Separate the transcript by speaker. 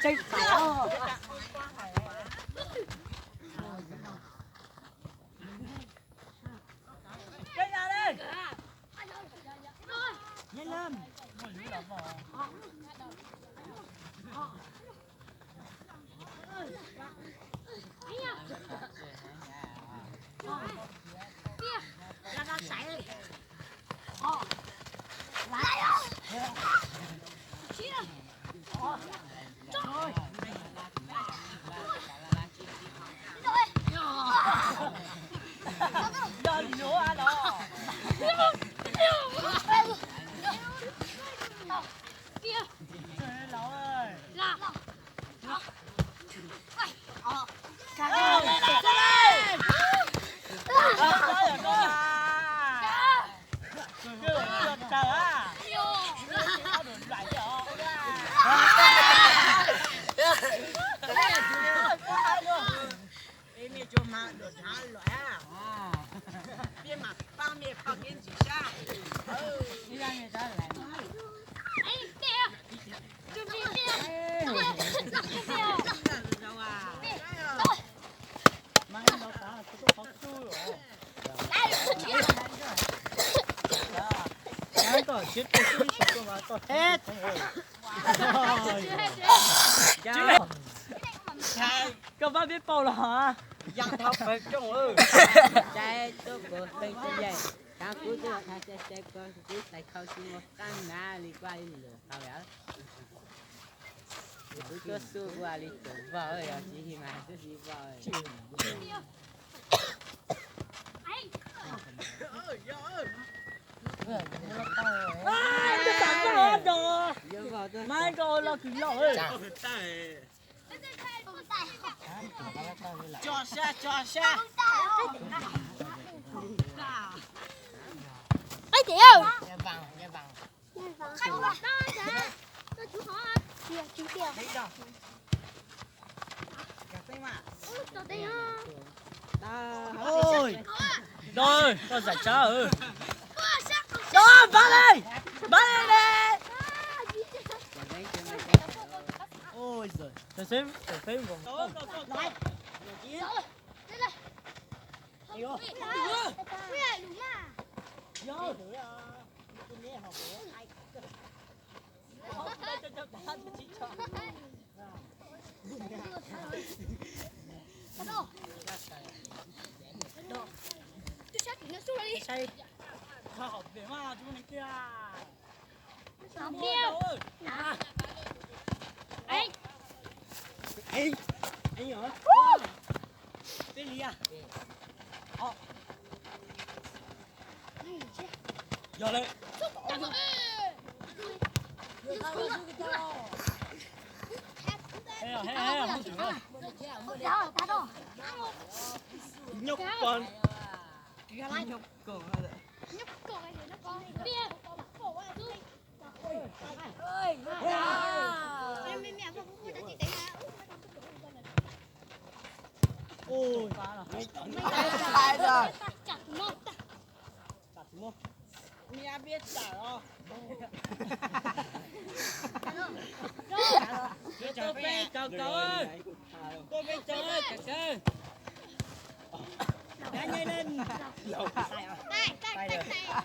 Speaker 1: Chạy xảo. Chạy ra đi. Nhanh lên. Ra nó chạy. Hết. Các bác biết bầu là hả? Giang thao phải trông ơi.
Speaker 2: Trái tốt của cây cây dày. Cá cú tôi thay trái con cú tại khâu xin một căn na đi qua đi lửa tao béo. Cú cho su qua đi tổ vợ ơi, chỉ thì mà cứ gì vợ ơi.
Speaker 1: Tôi tặng cho hết rồi. Mai rồi là kỳ lọ ơi. Cho xe.
Speaker 3: Ấy chị ơi.
Speaker 2: Nhà vàng.
Speaker 3: Không đó dạ. Tôi chú họ. Kìa, chú kìa.
Speaker 1: Đấy đâu. Cái mà.
Speaker 3: Tôi đây ha.
Speaker 1: Ôi. Rồi, con giải trả ơi. Đó, bắn đi. Bắn đi. Ôi giời. Tôi xem còn. Lại. Vô. Vô. Thảo học để mà chú này kia.
Speaker 3: Học điêu. Anh.
Speaker 1: Anh hả? Tên gì à? Giờ đây. Hay không chịu đâu. Nhúc con. Nhúc con.
Speaker 3: Nhúc cổ này nó có bia. Em mẹ không có cho chị đấy mà.
Speaker 1: Ôi.
Speaker 3: Chặt một.
Speaker 1: mẹ biết trả rồi. Tôi về cậu ơi. Tôi về chơi cậu ơi. Nhanh lên.
Speaker 3: Tay, tay, tay, tay.